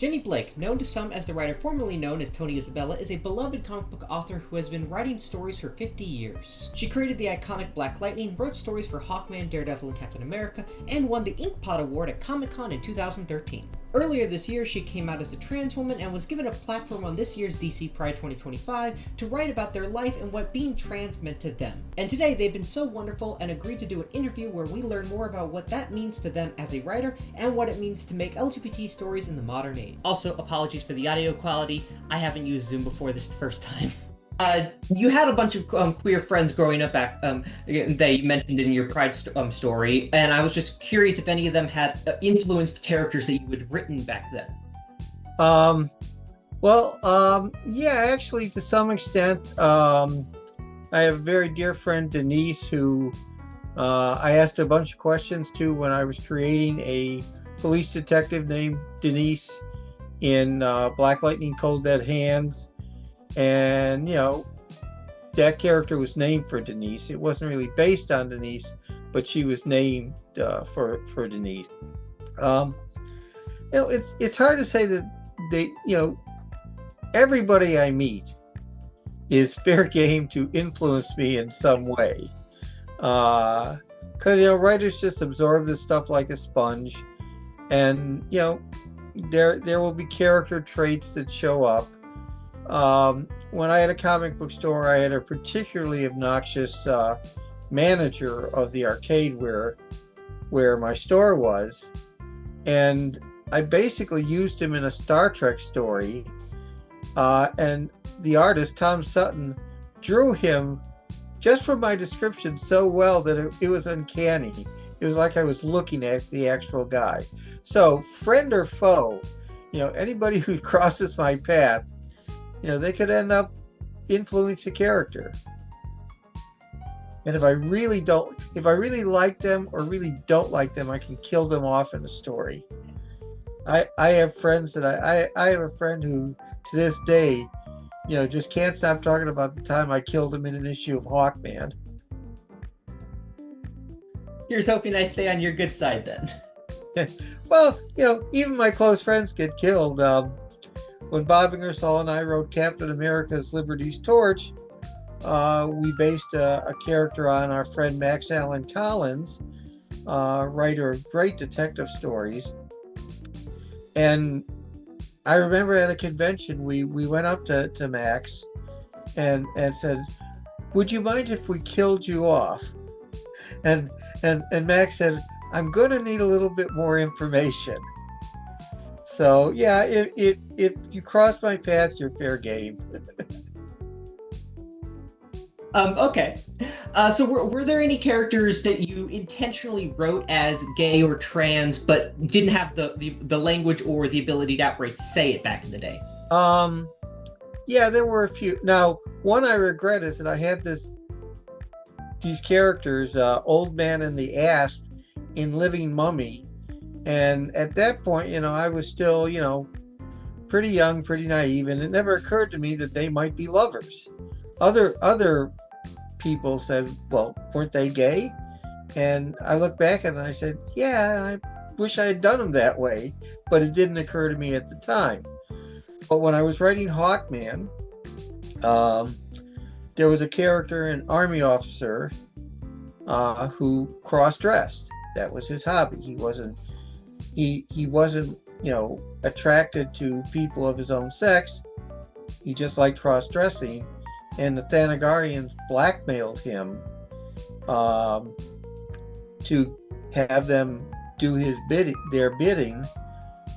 Jenny Blake, known to some as the writer formerly known as Tony Isabella, is a beloved comic book author who has been writing stories for 50 years. She created the iconic Black Lightning, wrote stories for Hawkman, Daredevil, and Captain America, and won the Inkpot Award at Comic-Con in 2013. Earlier this year, she came out as a trans woman and was given a platform on this year's DC Pride 2025 to write about their life and what being trans meant to them. And today, they've been so wonderful and agreed to do an interview where we learn more about what that means to them as a writer and what it means to make LGBT stories in the modern age. Also, apologies for the audio quality. I haven't used Zoom before this first time. You had a bunch of queer friends growing up back that you mentioned in your Pride story, and I was just curious if any of them had influenced characters that you had written back then. Yeah, actually, to some extent. I have a very dear friend, Denise, who I asked a bunch of questions to when I was creating a police detective named Denise in Black Lightning Cold Dead Hands. And, that character was named for Denise. It wasn't really based on Denise, but she was named for Denise. It's hard to say that they, everybody I meet is fair game to influence me in some way. Because, writers just absorb this stuff like a sponge. And, there will be character traits that show up. When I had a comic book store, I had a particularly obnoxious manager of the arcade where my store was, and I basically used him in a Star Trek story, and the artist, Tom Sutton, drew him just from my description so well that it was uncanny. It was like I was looking at the actual guy. So, friend or foe, anybody who crosses my path, they could end up influencing a character. And if I really like them or really don't like them, I can kill them off in a story. I have friends that I have a friend who, to this day, just can't stop talking about the time I killed him in an issue of Hawkman. Here's hoping I stay on your good side then. Well, even my close friends get killed. When Bob Ingersoll and I wrote Captain America's Liberty's Torch, we based a character on our friend Max Allan Collins, writer of great detective stories. And I remember at a convention, we went up to Max and said, "Would you mind if we killed you off?" And Max said, "I'm going to need a little bit more information." So yeah, if you cross my path, you're fair game. Okay. So were there any characters that you intentionally wrote as gay or trans, but didn't have the language or the ability to outright say it back in the day? Yeah, there were a few. Now, one I regret is that I had these characters, Old Man and the Asp, in Living Mummy. And at that point, I was still, pretty young, pretty naive, and it never occurred to me that they might be lovers. Other people said, "Well, weren't they gay?" And I look back at it and I said, "Yeah, I wish I had done them that way," but it didn't occur to me at the time. But when I was writing Hawkman, there was a character, an army officer, who cross-dressed. That was his hobby. He wasn't, attracted to people of his own sex. He just liked cross-dressing, and the Thanagarians blackmailed him to have them do their bidding.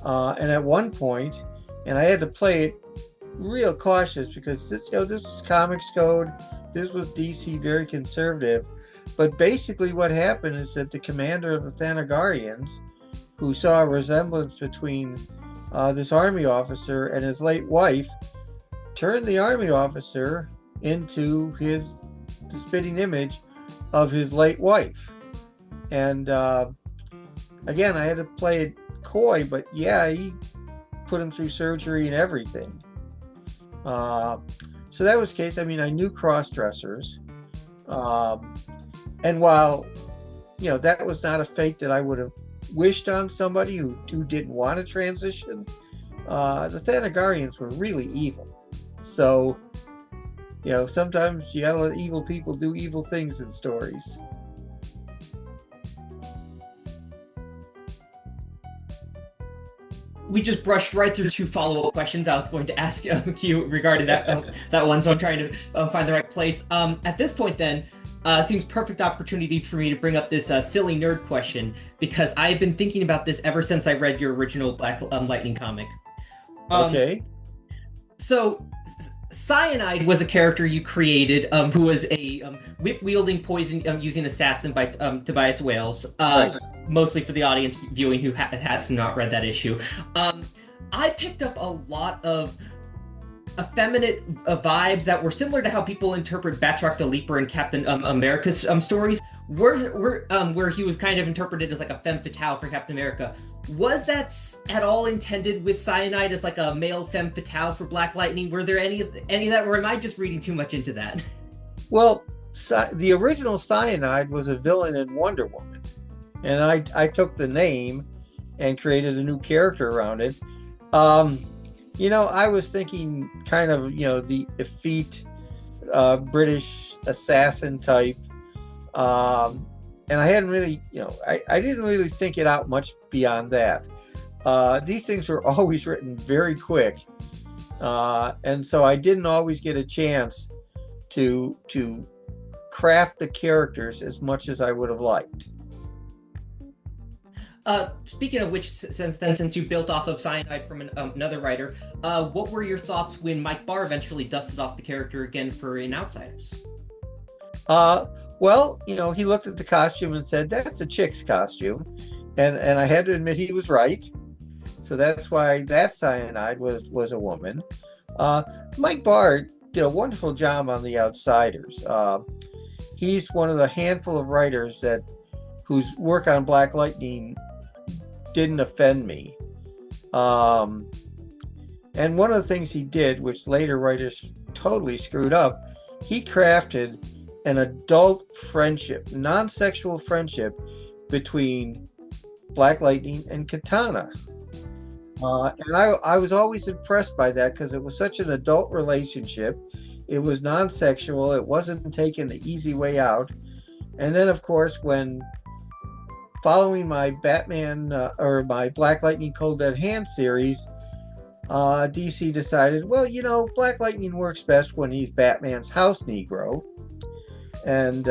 And at one point, and I had to play it real cautious because this was Comics Code. This was DC, very conservative. But basically what happened is that the commander of the Thanagarians, who saw a resemblance between this army officer and his late wife, turned the army officer into the spitting image of his late wife. And again, I had to play it coy, but yeah, he put him through surgery and everything. So that was the case. I mean, I knew cross-dressers. And while, that was not a fate that I would have wished on somebody who didn't want to transition, the Thanagarians were really evil. So, sometimes you gotta let evil people do evil things in stories. We just brushed right through 2 follow-up questions I was going to ask you regarding that one, so I'm trying to find the right place. At this point, then, seems perfect opportunity for me to bring up this silly nerd question, because I've been thinking about this ever since I read your original Black Lightning comic. Okay. So, Cyanide was a character you created who was a whip-wielding, poison-using assassin by Tobias Wales, Right. mostly for the audience viewing who has not read that issue. I picked up a lot of effeminate vibes that were similar to how people interpret Batroc the Leaper in Captain America's stories, where he was kind of interpreted as like a femme fatale for Captain America. Was that at all intended with Cyanide as like a male femme fatale for Black Lightning? Were there any of that, or am I just reading too much into that? Well, the original Cyanide was a villain in Wonder Woman, and I took the name and created a new character around it. I was thinking kind of, the effete British assassin type. And I hadn't really, I didn't really think it out much beyond that. These things were always written very quick. And so I didn't always get a chance to craft the characters as much as I would have liked. Speaking of which, since you built off of Cyanide from another writer, what were your thoughts when Mike Barr eventually dusted off the character again for In Outsiders? Well, he looked at the costume and said, "That's a chick's costume," and I had to admit he was right. So that's why that Cyanide was a woman. Mike Barr did a wonderful job on The Outsiders. He's one of the handful of writers whose work on Black Lightning didn't offend me. And one of the things he did, which later writers totally screwed up, he crafted an adult friendship, non-sexual friendship between Black Lightning and Katana. And I was always impressed by that because it was such an adult relationship. It was non-sexual. It wasn't taking the easy way out. And then, of course, when following my Batman or my Black Lightning Cold Dead Hand series, DC decided, well, Black Lightning works best when he's Batman's house Negro. And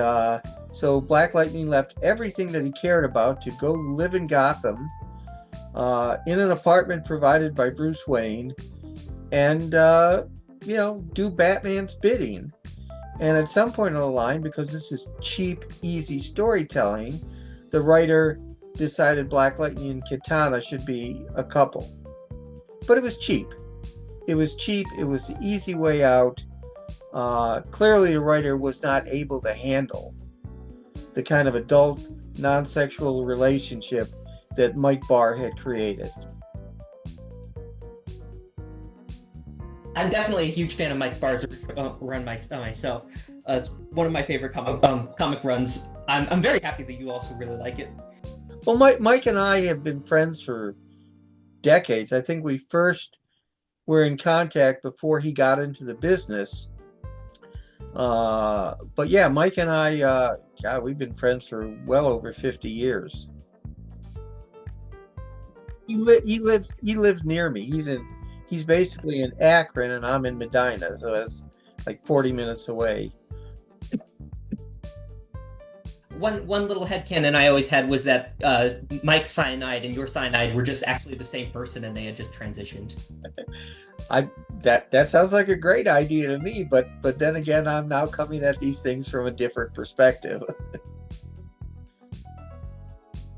so Black Lightning left everything that he cared about to go live in Gotham in an apartment provided by Bruce Wayne and, do Batman's bidding. And at some point on the line, because this is cheap, easy storytelling, the writer decided Black Lightning and Katana should be a couple. But it was cheap. It was the easy way out. Clearly, the writer was not able to handle the kind of adult, non-sexual relationship that Mike Barr had created. I'm definitely a huge fan of Mike Barr's run myself. It's one of my favorite comic runs. I'm very happy that you also really like it. Well, Mike and I have been friends for decades. I think we first were in contact before he got into the business. But yeah, Mike and I, we've been friends for well over 50 years. He lives near me. He's basically in Akron and I'm in Medina, so it's like 40 minutes away. One little headcanon I always had was that Mike's Cyanide and your Cyanide were just actually the same person and they had just transitioned. That sounds like a great idea to me, but then again, I'm now coming at these things from a different perspective.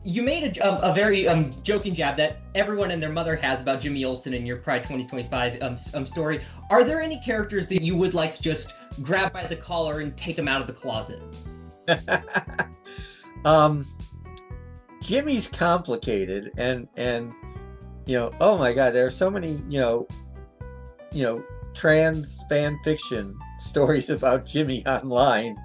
You made a very joking jab that everyone and their mother has about Jimmy Olsen in your Pride 2025 story. Are there any characters that you would like to just grab by the collar and take them out of the closet? Jimmy's complicated and oh my God, there are so many trans fan fiction stories about Jimmy online.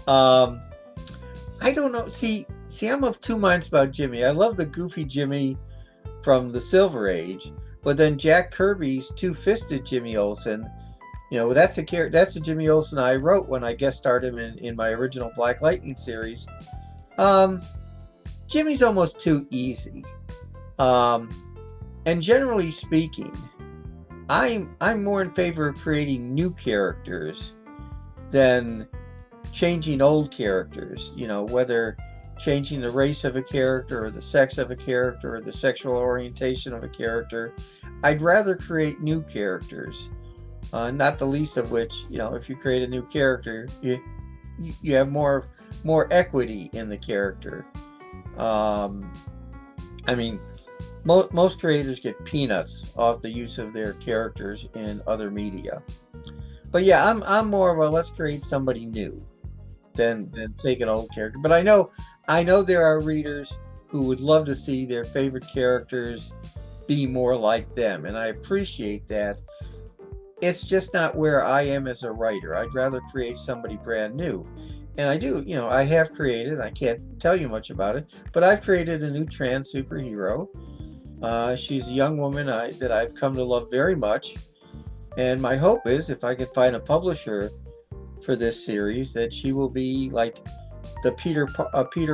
I don't know. See, I'm of two minds about Jimmy. I love the goofy Jimmy from the Silver Age, But then Jack Kirby's Two-Fisted Jimmy Olsen, that's the Jimmy Olsen I wrote when I guest starred him in my original Black Lightning series. Jimmy's almost too easy. And generally speaking, I'm more in favor of creating new characters than changing old characters, whether changing the race of a character or the sex of a character or the sexual orientation of a character. I'd rather create new characters, not the least of which, if you create a new character, you have more equity in the character. Most creators get peanuts off the use of their characters in other media. But yeah, I'm more of a let's create somebody new than take an old character. But I know there are readers who would love to see their favorite characters be more like them, and I appreciate that. It's just not where I am as a writer. I'd rather create somebody brand new. And I do, I have created, I can't tell you much about it, but I've created a new trans superhero. She's a young woman that I've come to love very much. And my hope is, if I can find a publisher for this series, that she will be like the Peter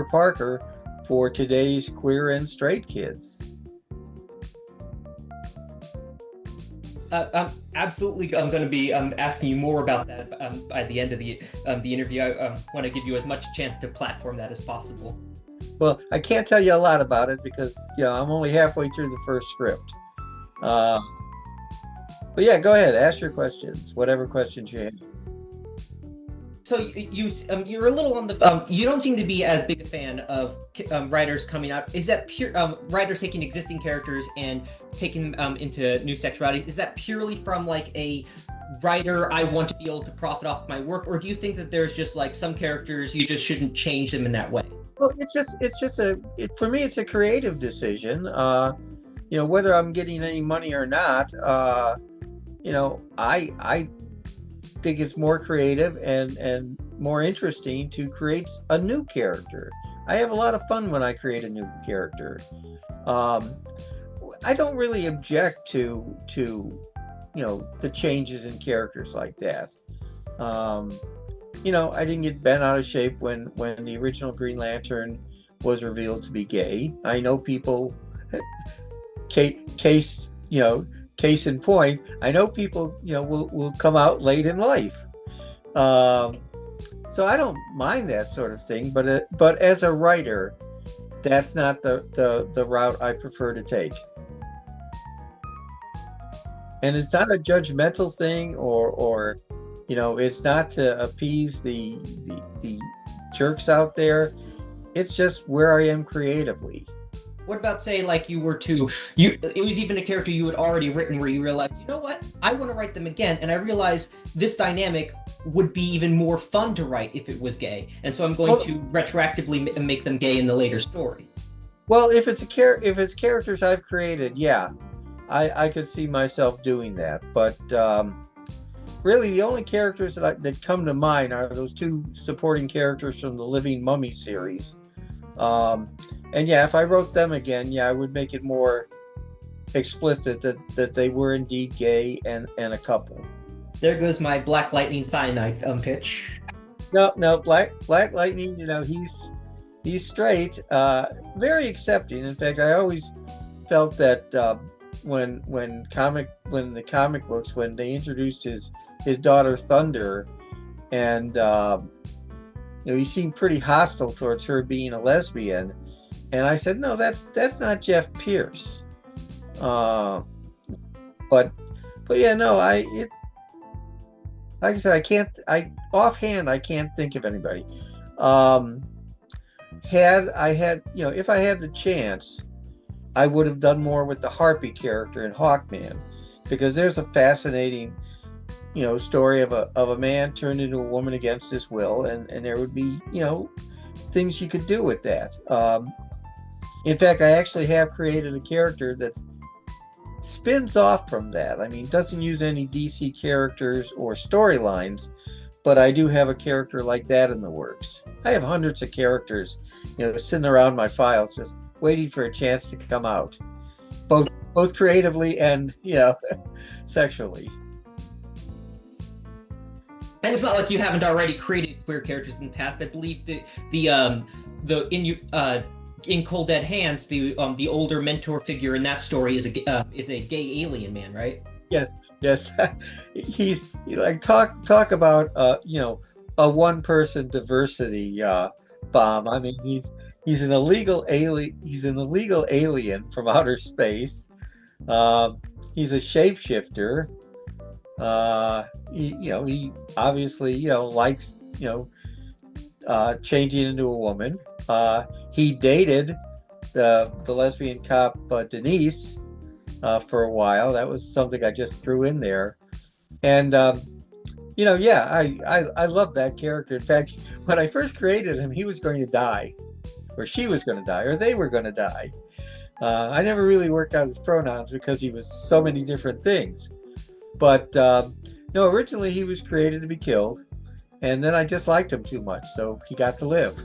Parker for today's queer and straight kids. Absolutely. I'm going to be asking you more about that by the end of the interview. I want to give you as much chance to platform that as possible. Well, I can't tell you a lot about it because I'm only halfway through the first script. But yeah, go ahead, ask your questions, whatever questions you have. So you're a little on the you don't seem to be as big a fan of writers coming out. Is that pure writers taking existing characters and taking them into new sexualities? Is that purely from like a writer, I want to be able to profit off my work, or do you think that there's just like some characters you just shouldn't change them in that way? Well, for me, it's a creative decision. Whether I'm getting any money or not, I think it's more creative and more interesting to create a new character. I have a lot of fun when I create a new character. I don't really object to the changes in characters like that. I didn't get bent out of shape when the original Green Lantern was revealed to be gay. I know people, case in point, I know people, will come out late in life. So I don't mind that sort of thing, but as a writer, that's not the route I prefer to take. And it's not a judgmental thing or it's not to appease the jerks out there. It's just where I am creatively. What about, say, like it was even a character you had already written where you realized, you know what, I want to write them again, and I realized this dynamic would be even more fun to write if it was gay, and so I'm going to retroactively make them gay in the later story. Well, if it's characters I've created, yeah, I could see myself doing that. But really, the only characters that come to mind are those two supporting characters from the Living Mummy series. And yeah, if I wrote them again, yeah, I would make it more explicit that they were indeed gay and a couple. There goes my Black Lightning cyanide pitch. No, Black Lightning, he's straight, very accepting. In fact, I always felt that when the comic books, when they introduced his daughter Thunder, and he seemed pretty hostile towards her being a lesbian, and I said, no, that's not Jeff Pierce. But yeah, no, like I said, offhand I can't think of anybody. If I had the chance, I would have done more with the Harpy character in Hawkman, because there's a fascinating, story of a man turned into a woman against his will, and there would be, things you could do with that. In fact, I actually have created a character that spins off from that. I mean, doesn't use any DC characters or storylines, but I do have a character like that in the works. I have hundreds of characters, sitting around my files just waiting for a chance to come out, both both creatively and sexually. And it's not like you haven't already created queer characters in the past. I believe the in Cold Dead Hands, the older mentor figure in that story is a gay alien man, right? Yes, yes. He like talk about a one person diversity bomb. I mean, he's an illegal alien. He's an illegal alien from outer space. He's a shapeshifter. He obviously likes changing into a woman. He dated the lesbian cop Denise for a while. That was something I just threw in there, and yeah, I love that character. In fact, when I first created him, he was going to die, or she was going to die, or they were going to die. I never really worked out his pronouns because he was so many different things. But no, originally he was created to be killed, and then I just liked him too much, so he got to live.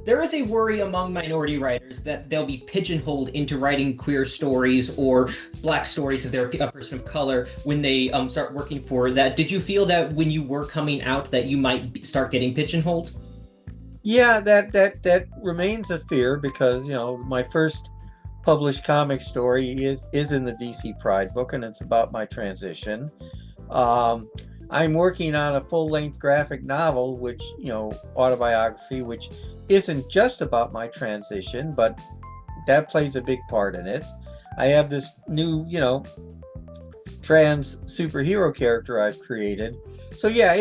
There is a worry among minority writers that they'll be pigeonholed into writing queer stories or black stories if they're a person of color when they start working for that. Did you feel that when you were coming out that you might start getting pigeonholed? Yeah, that remains a fear because my first published comic story is in the DC Pride book, and it's about my transition. I'm working on a full-length graphic novel, which autobiography, which isn't just about my transition, but that plays a big part in it. I have this new trans superhero character I've created, so yeah,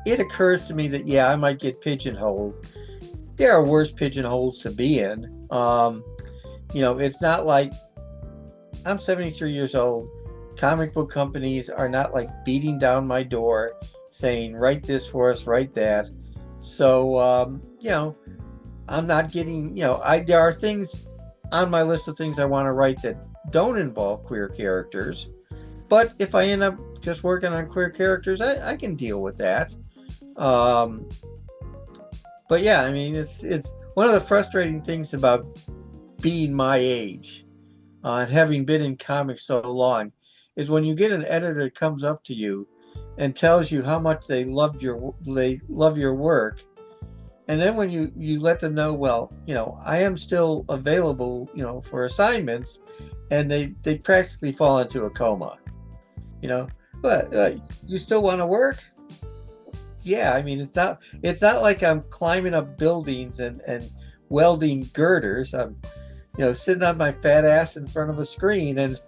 it occurs to me that I might get pigeonholed. There are worse pigeonholes to be in. It's not like I'm 73 years old. Comic book companies are not like beating down my door saying, write this for us, write that. So, I'm not getting, there are things on my list of things I want to write that don't involve queer characters. But if I end up just working on queer characters, I can deal with that. But yeah, I mean, it's one of the frustrating things about being my age and having been in comics so long is when you get an editor that comes up to you and tells you how much they love your work, and then when you let them know, well, I am still available, for assignments, and they practically fall into a coma, but you still want to work? Yeah, I mean, it's not like I'm climbing up buildings and welding girders. I'm sitting on my fat ass in front of a screen, and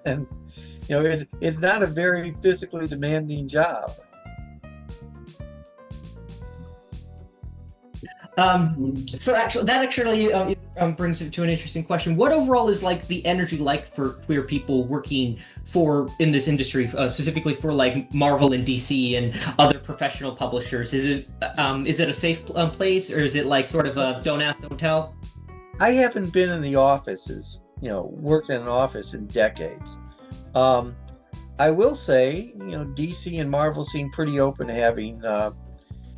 it's not a very physically demanding job. So that brings it to an interesting question. What overall is like the energy like for queer people working in this industry, specifically for like Marvel and DC and other professional publishers? Is it a safe place, or is it like sort of a don't ask, don't tell? I haven't been in the offices, worked in an office in decades. I will say, DC and Marvel seem pretty open to having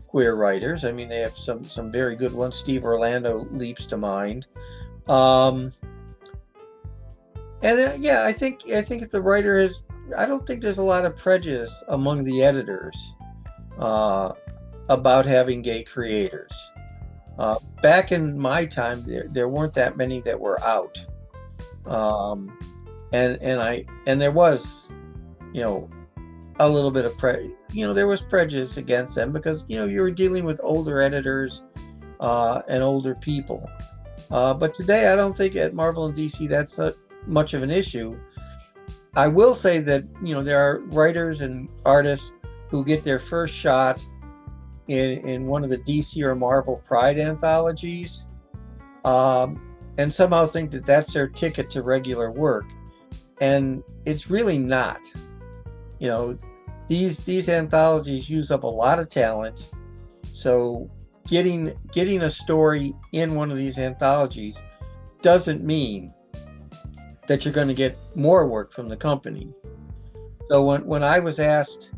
queer writers. I mean, they have some very good ones. Steve Orlando leaps to mind. And I think if the writer I don't think there's a lot of prejudice among the editors about having gay creators. Back in my time, there weren't that many that were out, and there was, a little bit of there was prejudice against them because you were dealing with older editors and older people. But today, I don't think at Marvel and DC that's much of an issue. I will say that there are writers and artists who get their first shot in one of the DC or Marvel Pride anthologies, and somehow think that that's their ticket to regular work, and it's really not. These anthologies use up a lot of talent, so getting a story in one of these anthologies doesn't mean that you're going to get more work from the company. So when I was asked,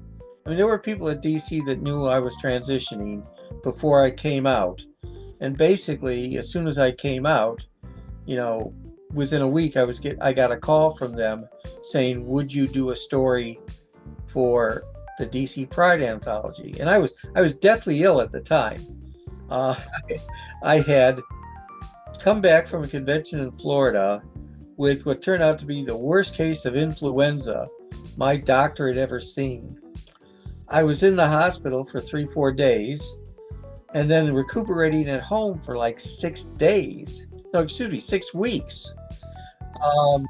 I mean, there were people at DC that knew I was transitioning before I came out. And basically, as soon as I came out, within a week, I got a call from them saying, "Would you do a story for the DC Pride anthology?" And I was deathly ill at the time. Uh, I had come back from a convention in Florida with what turned out to be the worst case of influenza my doctor had ever seen. I was in the hospital for 3-4 days, and then recuperating at home for like 6 days. No, excuse me, 6 weeks. Um,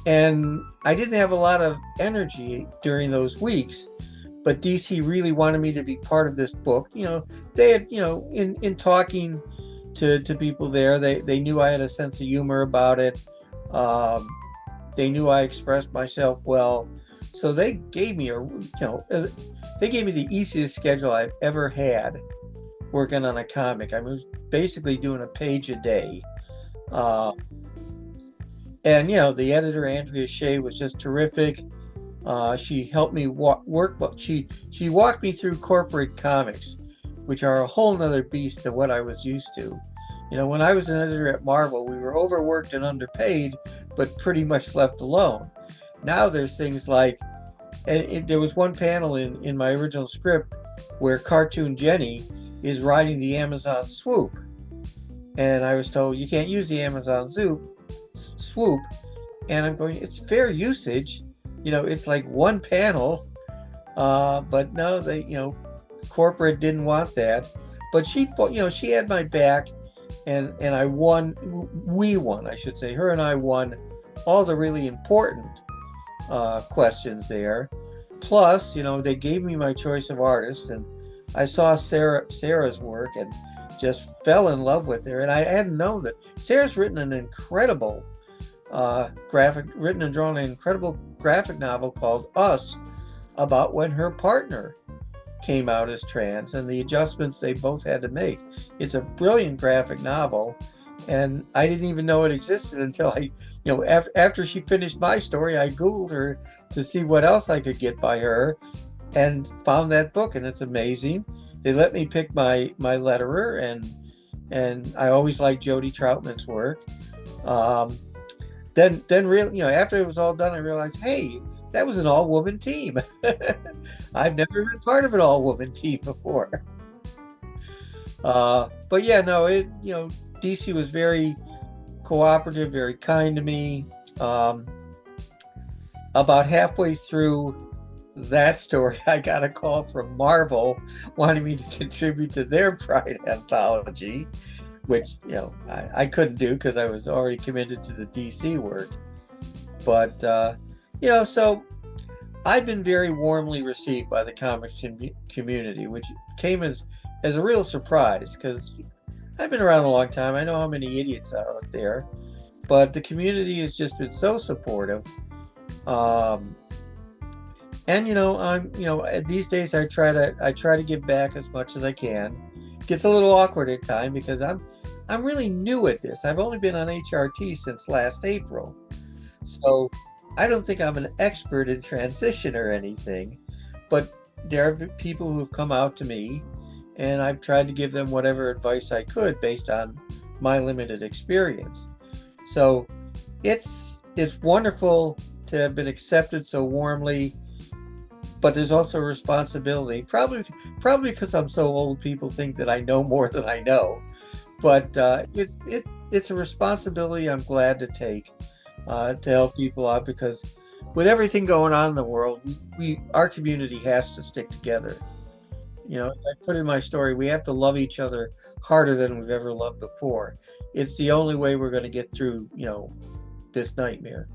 and I didn't have a lot of energy during those weeks, but DC really wanted me to be part of this book. They had, in talking to people there, they knew I had a sense of humor about it. They knew I expressed myself well. So they gave me the easiest schedule I've ever had working on a comic. I was basically doing a page a day. And the editor, Andrea Shea, was just terrific. She helped me she walked me through corporate comics, which are a whole nother beast than what I was used to. When I was an editor at Marvel, we were overworked and underpaid, but pretty much left alone. Now there's things like, there was one panel in my original script where Cartoon Jenny is riding the Amazon swoop. And I was told, you can't use the Amazon swoop. And I'm going, it's fair usage. It's like one panel. But no, corporate didn't want that. But she had my back, and I won. We won, I should say. Her and I won all the really important questions there. Plus, they gave me my choice of artist, and I saw Sarah's work and just fell in love with her. And I hadn't known that Sarah's written an incredible written and drawn an incredible graphic novel called Us, about when her partner came out as trans and the adjustments they both had to make. It's a brilliant graphic novel, and I didn't even know it existed until after she finished my story, I Googled her to see what else I could get by her, and found that book, and it's amazing. They let me pick my letterer, and I always liked Jody Troutman's work. Then really, after it was all done, I realized, hey, that was an all-woman team. I've never been part of an all-woman team before. But yeah, no, DC was very cooperative, very kind to me. About halfway through that story, I got a call from Marvel wanting me to contribute to their Pride anthology, which I couldn't do because I was already committed to the DC work. But so I've been very warmly received by the comics community, which came as a real surprise, because I've been around a long time. I know how many idiots are out there, but the community has just been so supportive. And these days I try to give back as much as I can. It gets a little awkward at times because I'm really new at this. I've only been on HRT since last April, so I don't think I'm an expert in transition or anything. But there are people who've come out to me, and I've tried to give them whatever advice I could based on my limited experience. So it's wonderful to have been accepted so warmly, but there's also a responsibility. Probably because I'm so old, people think that I know more than I know. But it's a responsibility I'm glad to take to help people out, because with everything going on in the world, our community has to stick together. As I put in my story, we have to love each other harder than we've ever loved before. It's the only way we're going to get through, this nightmare.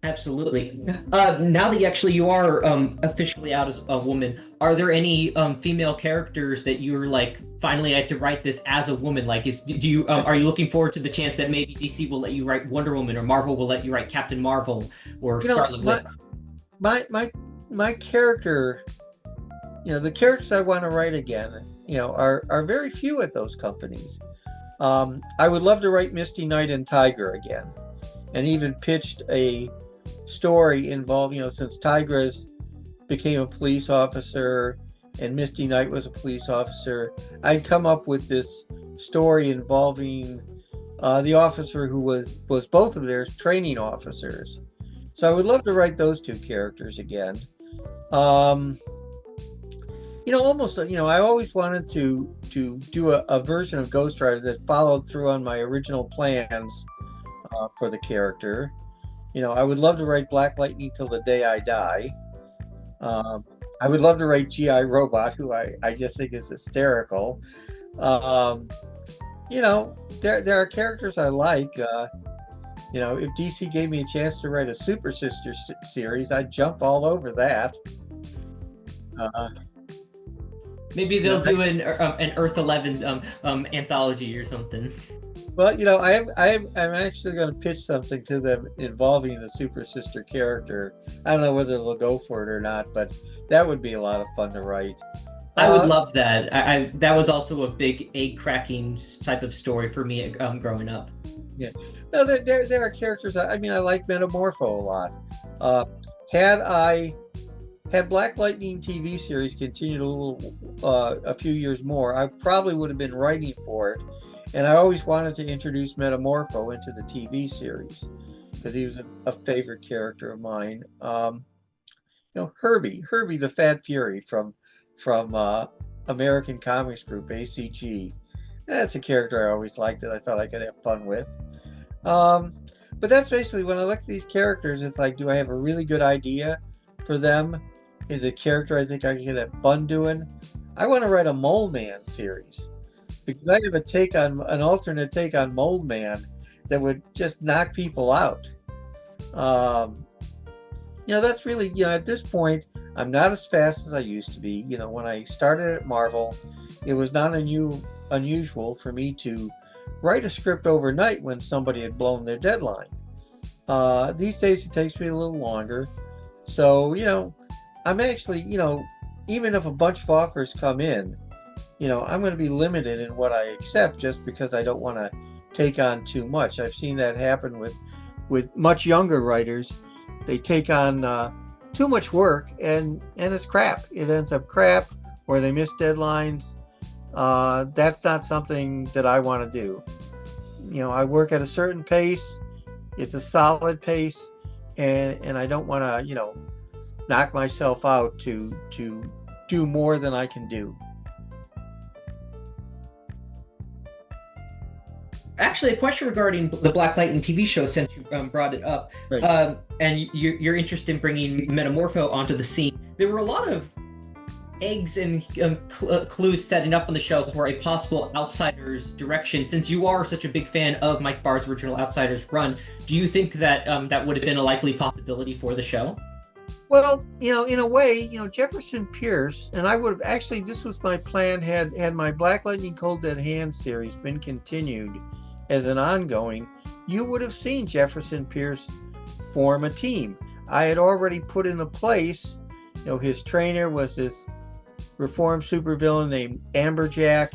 Absolutely. Now that you are officially out as a woman, are there any female characters that you're like, finally I have to write this as a woman? Like, are you looking forward to the chance that maybe DC will let you write Wonder Woman, or Marvel will let you write Captain Marvel or Scarlet Witch? My character, the characters I want to write again, are very few at those companies. I would love to write Misty Knight and Tiger again, and even pitched a story involved, since Tigress became a police officer and Misty Knight was a police officer, I'd come up with this story involving the officer who was both of their training officers. So I would love to write those two characters again. Um, I always wanted to do a version of Ghost Rider that followed through on my original plans for the character. I would love to write Black Lightning till the day I die. Um, I would love to write GI Robot, who I just think is hysterical. Um, there are characters I like. If DC gave me a chance to write a Super Sister series, I'd jump all over that. Uh, Maybe they'll do an Earth 11 anthology or something. Well, I'm actually going to pitch something to them involving the Super Sister character. I don't know whether they'll go for it or not, but that would be a lot of fun to write. I would love that. That was also a big egg-cracking type of story for me growing up. Yeah. No, there are characters. I like Metamorpho a lot. Had Black Lightning TV series continued a few years more, I probably would have been writing for it. And I always wanted to introduce Metamorpho into the TV series because he was a favorite character of mine. Herbie the Fat Fury from American Comics Group, ACG. That's a character I always liked that I thought I could have fun with. But that's basically, when I look at these characters, it's like, do I have a really good idea for them? Is a character I think I can have fun doing? I want to write a Mole Man series because I have an alternate take on Mold Man that would just knock people out. That's really, at this point, I'm not as fast as I used to be. When I started at Marvel, it was not unusual for me to write a script overnight when somebody had blown their deadline. These days it takes me a little longer. So, I'm actually, even if a bunch of offers come in, I'm going to be limited in what I accept just because I don't want to take on too much. I've seen that happen with much younger writers. They take on too much work and it's crap. It ends up crap, or they miss deadlines. That's not something that I want to do. I work at a certain pace. It's a solid pace, and I don't want to, knock myself out to do more than I can do. Actually, a question regarding the Black Lightning TV show, since you brought it up, Right. and your interest in bringing Metamorpho onto the scene. There were a lot of eggs and clues setting up on the show for a possible Outsiders direction. Since you are such a big fan of Mike Barr's original Outsiders run, do you think that that would have been a likely possibility for the show? Well, in a way, Jefferson Pierce, and I would have actually, this was my plan, had my Black Lightning Cold Dead Hand series been continued as an ongoing, you would have seen Jefferson Pierce form a team. I had already put into place, his trainer was this reformed supervillain named Amberjack.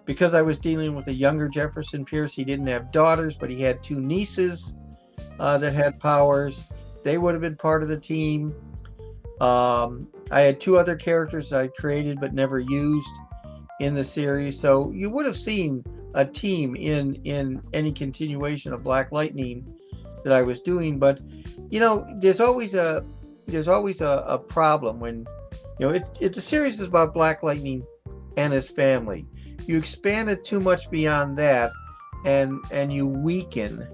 Because I was dealing with a younger Jefferson Pierce, he didn't have daughters, but he had two nieces that had powers. They would have been part of the team. I had two other characters that I created but never used in the series. So you would have seen a team in any continuation of Black Lightning that I was doing. But there's always a problem when it's a series that's about Black Lightning and his family. You expand it too much beyond that, and you weaken.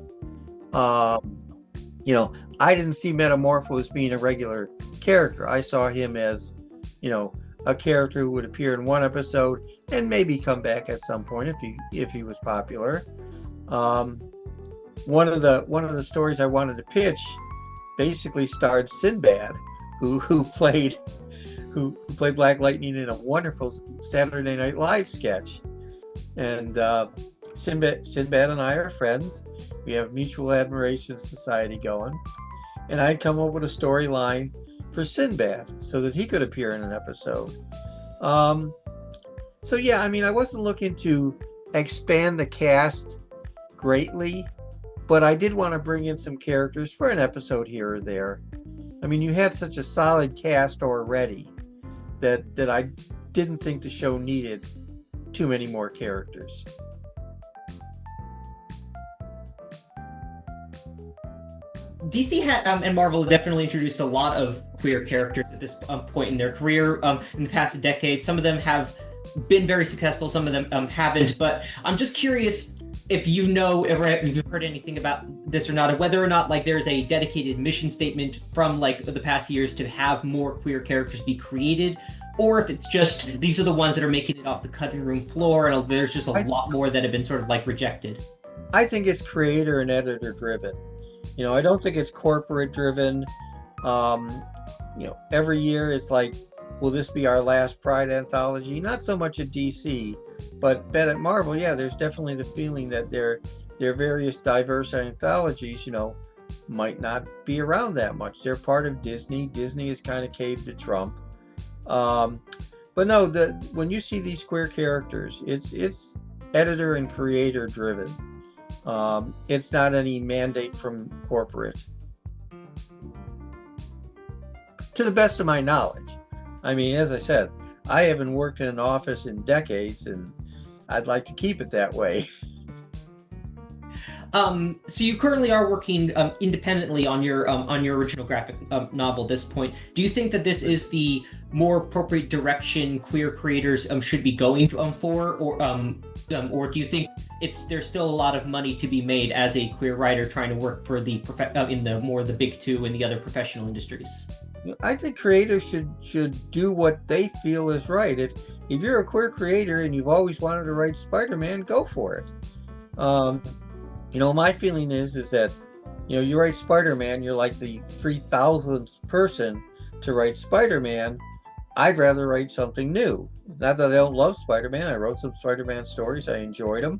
I didn't see Metamorpho as being a regular character. I saw him as, a character who would appear in one episode and maybe come back at some point if he was popular. One of the stories I wanted to pitch basically starred Sinbad, who played Black Lightning in a wonderful Saturday Night Live sketch. And Sinbad and I are friends. We have Mutual Admiration Society going. And I'd come up with a storyline for Sinbad so that he could appear in an episode. So yeah, I wasn't looking to expand the cast greatly, but I did want to bring in some characters for an episode here or there. You had such a solid cast already that I didn't think the show needed too many more characters. DC and Marvel definitely introduced a lot of queer characters at this point in their career. In the past decade, some of them have been very successful, some of them haven't. But I'm just curious if if you've heard anything about this or not, or whether or not like there's a dedicated mission statement from like the past years to have more queer characters be created, or if it's just these are the ones that are making it off the cutting room floor, and there's just a lot more that have been sort of like rejected. I think it's creator and editor driven. I don't think it's corporate driven. Every year it's like, will this be our last Pride anthology? Not so much at DC, but at Marvel, yeah, there's definitely the feeling that their various diverse anthologies, might not be around that much. They're part of Disney. Disney has kind of caved to Trump. But no, when you see these queer characters, it's editor and creator driven. It's not any mandate from corporate, to the best of my knowledge. I mean, as I said, I haven't worked in an office in decades, and I'd like to keep it that way. So you currently are working independently on your original graphic novel at this point. Do you think that this is the more appropriate direction queer creators should be going for, or do you think there's still a lot of money to be made as a queer writer trying to work for in the big two and the other professional industries? I think creators should do what they feel is right. If you're a queer creator and you've always wanted to write Spider-Man, go for it. My feeling is that, you write Spider-Man, you're like the 3,000th person to write Spider-Man. I'd rather write something new. Not that I don't love Spider-Man. I wrote some Spider-Man stories. I enjoyed them.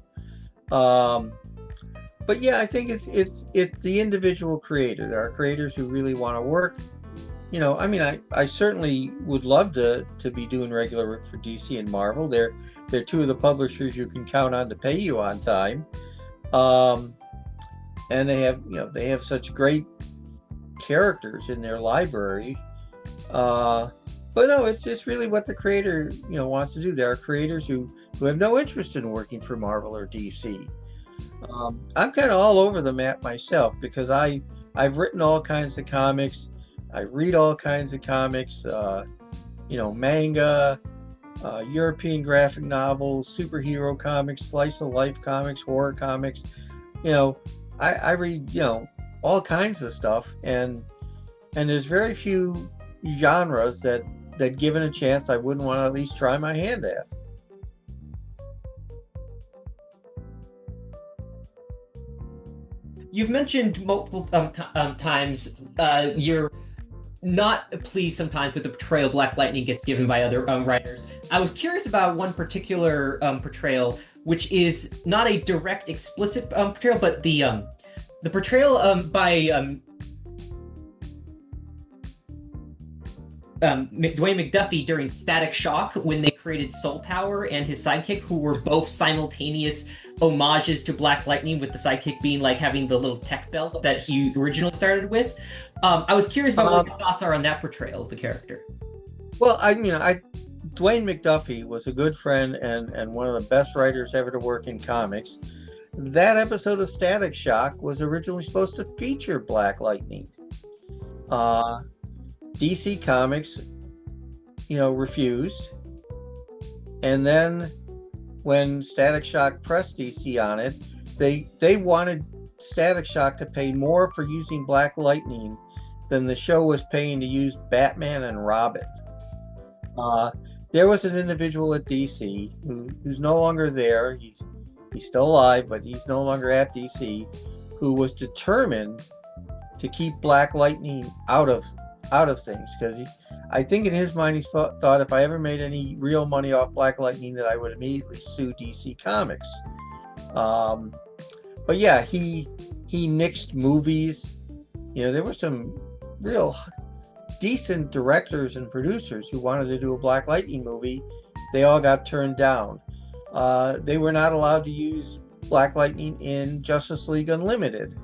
But yeah, I think it's the individual creator. There are creators who really want to work. I certainly would love to be doing regular work for DC and Marvel. They're two of the publishers you can count on to pay you on time. And they have such great characters in their library. But no, it's really what the creator wants to do. There are creators who have no interest in working for Marvel or DC. I'm kind of all over the map myself because I've written all kinds of comics. I read all kinds of comics, manga, European graphic novels, superhero comics, slice of life comics, horror comics. I read, all kinds of stuff, and there's very few genres that given a chance I wouldn't want to at least try my hand at. You've mentioned multiple times you're not pleased sometimes with the portrayal Black Lightning gets given by other writers. I was curious about one particular portrayal, which is not a direct, explicit portrayal, but the portrayal by Dwayne McDuffie during Static Shock when they created Soul Power and his sidekick, who were both simultaneous homages to Black Lightning, with the sidekick being like having the little tech belt that he originally started with. I was curious about what your thoughts are on that portrayal of the character. Well, Dwayne McDuffie was a good friend and one of the best writers ever to work in comics. That episode of Static Shock was originally supposed to feature Black Lightning. DC Comics, refused. And then when Static Shock pressed DC on it, they wanted Static Shock to pay more for using Black Lightning than the show was paying to use Batman and Robin. There was an individual at DC who's no longer there. He's still alive, but he's no longer at DC, who was determined to keep Black Lightning out of things, because I think in his mind he thought if I ever made any real money off Black Lightning that I would immediately sue DC Comics. But yeah, he nixed movies. There were some real decent directors and producers who wanted to do a Black Lightning movie. They all got turned down. They were not allowed to use Black Lightning in Justice League Unlimited.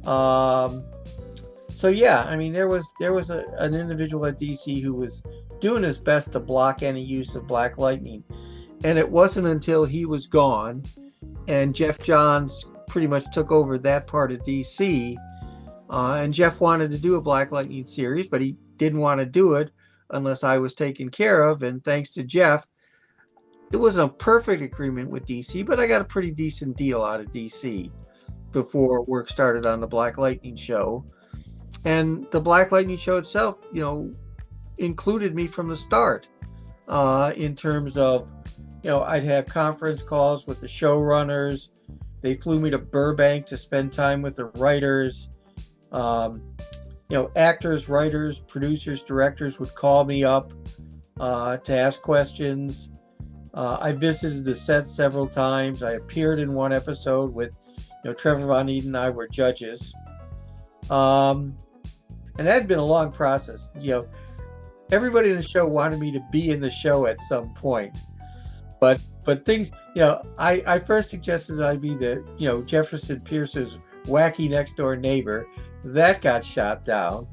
So yeah, there was an individual at DC who was doing his best to block any use of Black Lightning, and it wasn't until he was gone and Jeff Johns pretty much took over that part of DC And Jeff wanted to do a Black Lightning series, but he didn't want to do it unless I was taken care of. And thanks to Jeff, it wasn't a perfect agreement with DC, but I got a pretty decent deal out of DC before work started on the Black Lightning show. And the Black Lightning show itself, included me from the start, in terms of, I'd have conference calls with the showrunners. They flew me to Burbank to spend time with the writers. Actors, writers, producers, directors would call me up to ask questions. I visited the set several times. I appeared in one episode with, Trevor Von Eden and I were judges. And that had been a long process. Everybody in the show wanted me to be in the show at some point. But things, I first suggested that I be the, Jefferson Pierce's wacky next door neighbor. That got shot down.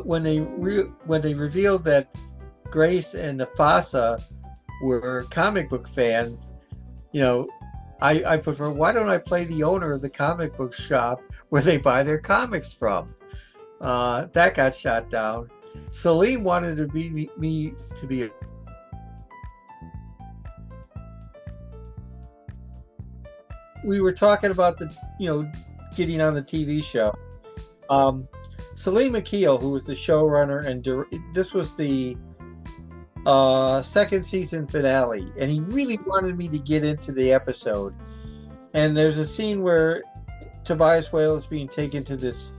When they revealed that Grace and Nafasa were comic book fans, I put for, why don't I play the owner of the comic book shop where they buy their comics from? That got shot down. Salim wanted to be me to be. We were talking about the, getting on the TV show. Salim Akil, who was the showrunner, and this was the second season finale, and he really wanted me to get into the episode. And there's a scene where Tobias Whale is being taken to this,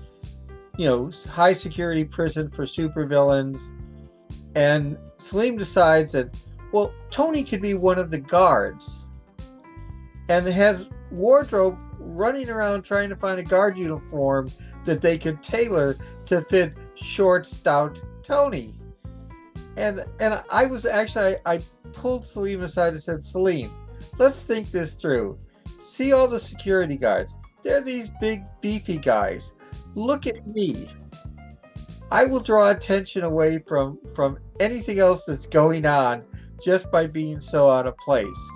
high security prison for supervillains, and Salim decides that, well, Tony could be one of the guards, and has Wardrobe running around trying to find a guard uniform that they could tailor to fit short, stout Tony. And I was actually, I pulled Salim aside and said, Salim, let's think this through. See all the security guards. They're these big, beefy guys. Look at me. I will draw attention away from anything else that's going on just by being so out of place.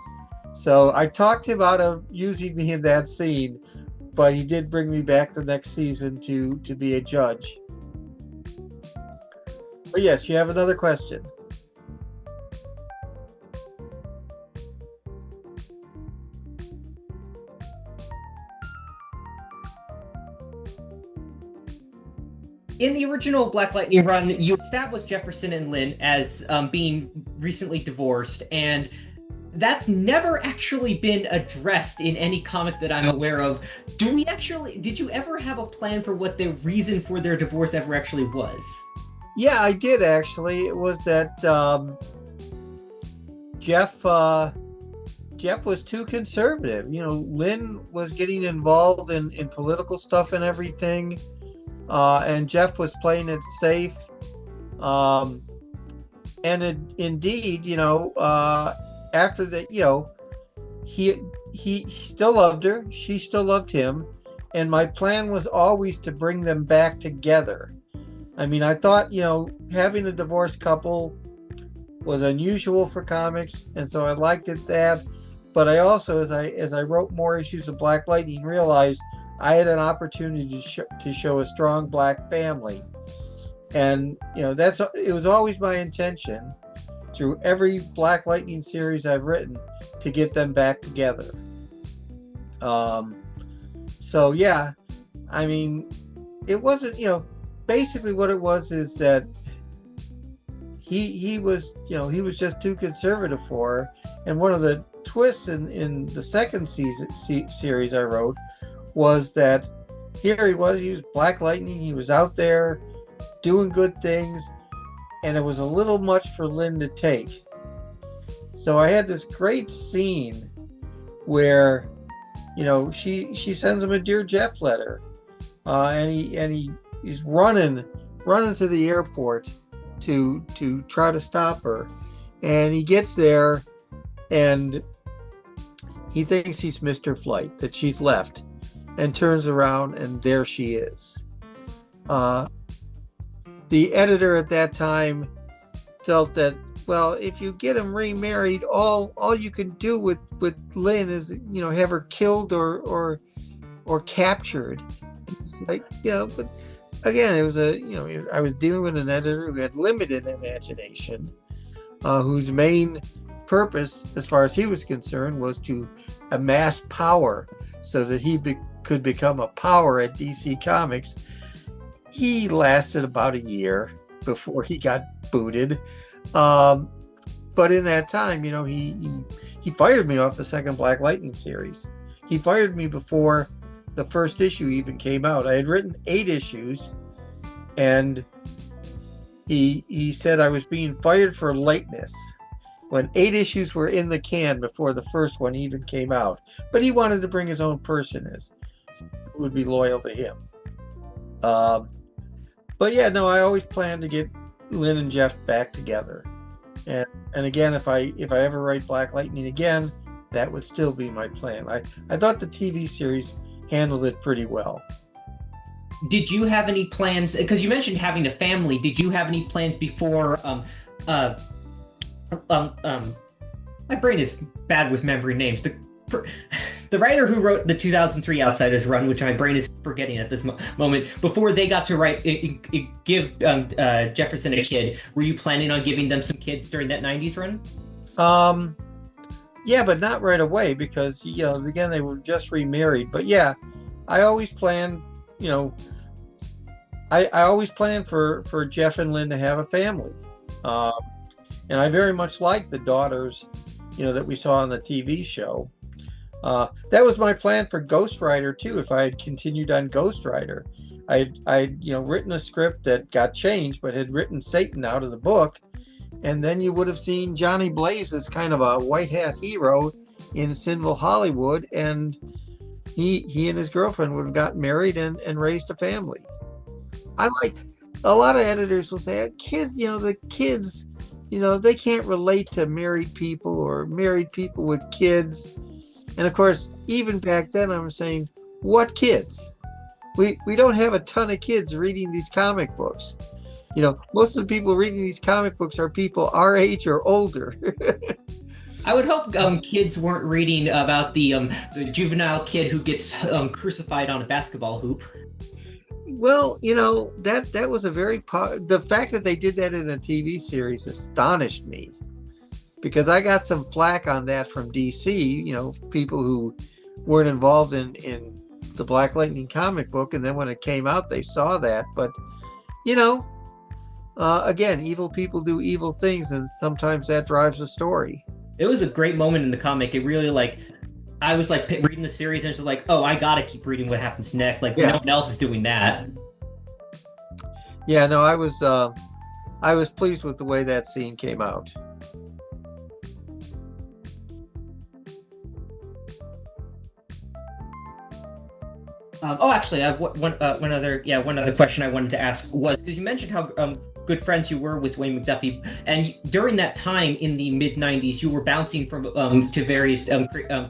So I talked him out of using me in that scene, but he did bring me back the next season to be a judge. But yes, you have another question. In the original Black Lightning run, you established Jefferson and Lynn as being recently divorced, and that's never actually been addressed in any comic that I'm aware of. Did you ever have a plan for what the reason for their divorce ever actually was? Yeah, I did actually. It was that Jeff was too conservative. Lynn was getting involved in political stuff and everything, and Jeff was playing it safe. Indeed, after that, he still loved her. She still loved him. And my plan was always to bring them back together. I mean, I thought, having a divorced couple was unusual for comics. And so I liked it that. But I also, as I wrote more issues of Black Lightning, realized I had an opportunity to show a strong Black family. And, it was always my intention through every Black Lightning series I've written to get them back together. So yeah, I mean, it wasn't, basically what it was is that he was just too conservative for her. And one of the twists in the second series I wrote was that here he was Black Lightning, he was out there doing good things, and it was a little much for Lynn to take. So I had this great scene where, she sends him a Dear Jeff letter, and he's running to the airport to try to stop her, and he gets there, and he thinks he's missed her flight, that she's left, and turns around, and there she is. The editor at that time felt that, well, if you get him remarried, all you can do with Lynn is, have her killed or captured, It's like, but again, it was I was dealing with an editor who had limited imagination, whose main purpose, as far as he was concerned, was to amass power so that he could become a power at DC Comics. He lasted about a year before he got booted. But in that time, he fired me off the second Black Lightning series. He fired me before the first issue even came out. I had written 8 issues, and he said I was being fired for lateness when 8 issues were in the can before the first one even came out. But he wanted to bring his own person in, who would be loyal to him. But yeah, no, I always planned to get Lynn and Jeff back together. And again, if I ever write Black Lightning again, that would still be my plan. I thought the TV series handled it pretty well. Did you have any plans, because you mentioned having a family, did you have any plans before, my brain is bad with memory names. The writer who wrote the 2003 Outsiders run, which my brain is forgetting at this moment, before they got to write, give Jefferson a kid, were you planning on giving them some kids during that 90s run? Yeah, but not right away because, again, they were just remarried. But yeah, I always planned, I always planned for Jeff and Lynn to have a family. And I very much liked the daughters, that we saw on the TV show. That was my plan for Ghost Rider too. If I had continued on Ghost Rider, I'd written a script that got changed, but had written Satan out of the book, and then you would have seen Johnny Blaze as kind of a white hat hero in Sinville, Hollywood, and he and his girlfriend would have gotten married and raised a family. I like a lot of editors will say, the kids, they can't relate to married people or married people with kids. And of course, even back then, I'm saying, what kids? We don't have a ton of kids reading these comic books. Most of the people reading these comic books are people our age or older. I would hope kids weren't reading about the juvenile kid who gets crucified on a basketball hoop. Well, that was a very the fact that they did that in a TV series astonished me. Because I got some flack on that from DC, people who weren't involved in the Black Lightning comic book. And then when it came out, they saw that. But, again, evil people do evil things. And sometimes that drives the story. It was a great moment in the comic. It really, I was, reading the series and it's like, oh, I got to keep reading what happens next. No one else is doing that. Yeah, no, I was pleased with the way that scene came out. Actually, I have one other question I wanted to ask was, because you mentioned how good friends you were with Dwayne McDuffie, and during that time in the mid-90s, you were bouncing from to various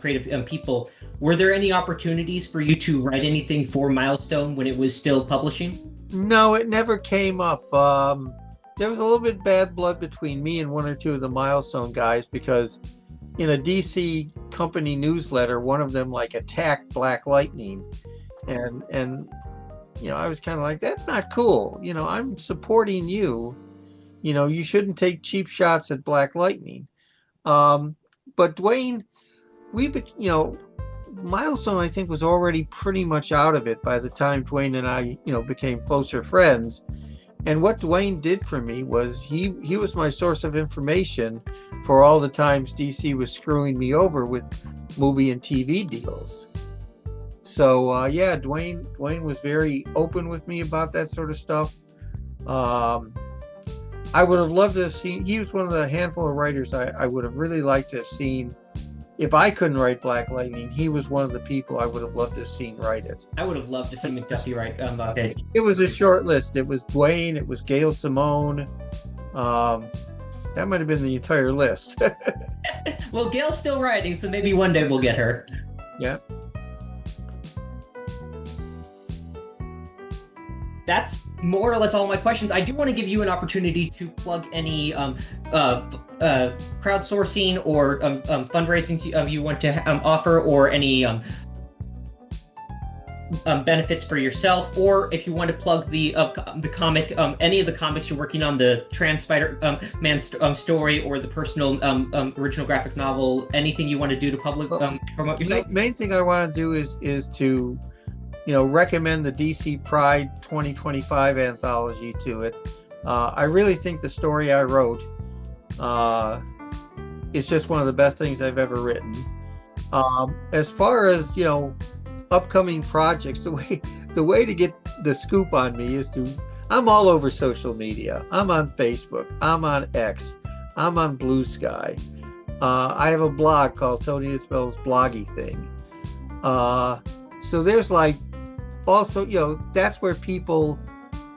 creative people. Were there any opportunities for you to write anything for Milestone when it was still publishing? No, it never came up. There was a little bit bad blood between me and one or two of the Milestone guys because in a DC company newsletter, one of them attacked Black Lightning. And I was kind of like, that's not cool. I'm supporting you. You shouldn't take cheap shots at Black Lightning. But Dwayne, Milestone, I think, was already pretty much out of it by the time Dwayne and I, became closer friends. And what Dwayne did for me was he was my source of information for all the times DC was screwing me over with movie and TV deals. So, Dwayne was very open with me about that sort of stuff. I would have loved to have seen, he was one of the handful of writers I would have really liked to have seen. If I couldn't write Black Lightning, he was one of the people I would have loved to have seen write it. I would have loved to see McDuffie write it. It was a short list. It was Dwayne, it was Gail Simone. That might have been the entire list. Well, Gail's still writing, so maybe one day we'll get her. Yeah. That's more or less all my questions. I do want to give you an opportunity to plug any crowdsourcing or fundraising you want to offer, or any benefits for yourself, or if you want to plug the comic, any of the comics you're working on, the Trans Spider-Man story, or the personal original graphic novel, anything you want to do to promote yourself? Main thing I want to do is to, recommend the DC Pride 2025 anthology to it. I really think the story I wrote is just one of the best things I've ever written. As far as upcoming projects, the way to get the scoop on me is I'm all over social media. I'm on Facebook, I'm on X, I'm on Blue Sky. I have a blog called Tony Isabel's Bloggy Thing. So there's also, that's where people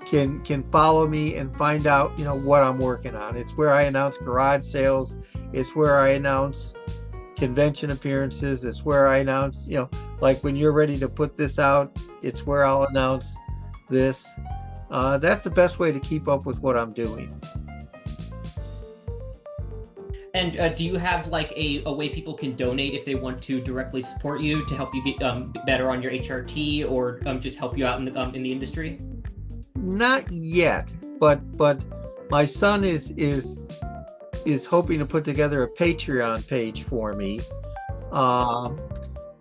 can follow me and find out, what I'm working on. It's where I announce garage sales. It's where I announce convention appearances. It's where I announce, like when you're ready to put this out, it's where I'll announce this. That's the best way to keep up with what I'm doing. And do you have a way people can donate if they want to directly support you to help you get better on your HRT, or just help you out in the industry? Not yet, but my son is hoping to put together a Patreon page for me,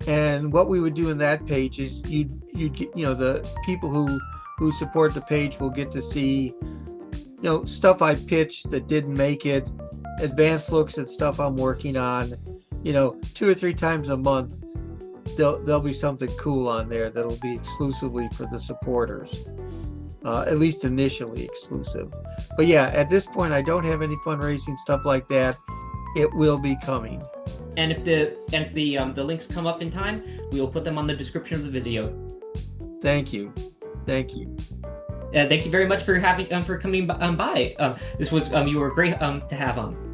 and what we would do in that page is you get, the people who support the page will get to see stuff I pitched that didn't make it, advanced looks at stuff I'm working on. 2 or 3 times a month there'll be something cool on there that'll be exclusively for the supporters. At least initially exclusive. But yeah, at this point, I don't have any fundraising stuff like that. It will be coming. And if the links come up in time, we will put them on the description of the video. Thank you. Thank you very much for coming by. This was you were great to have on.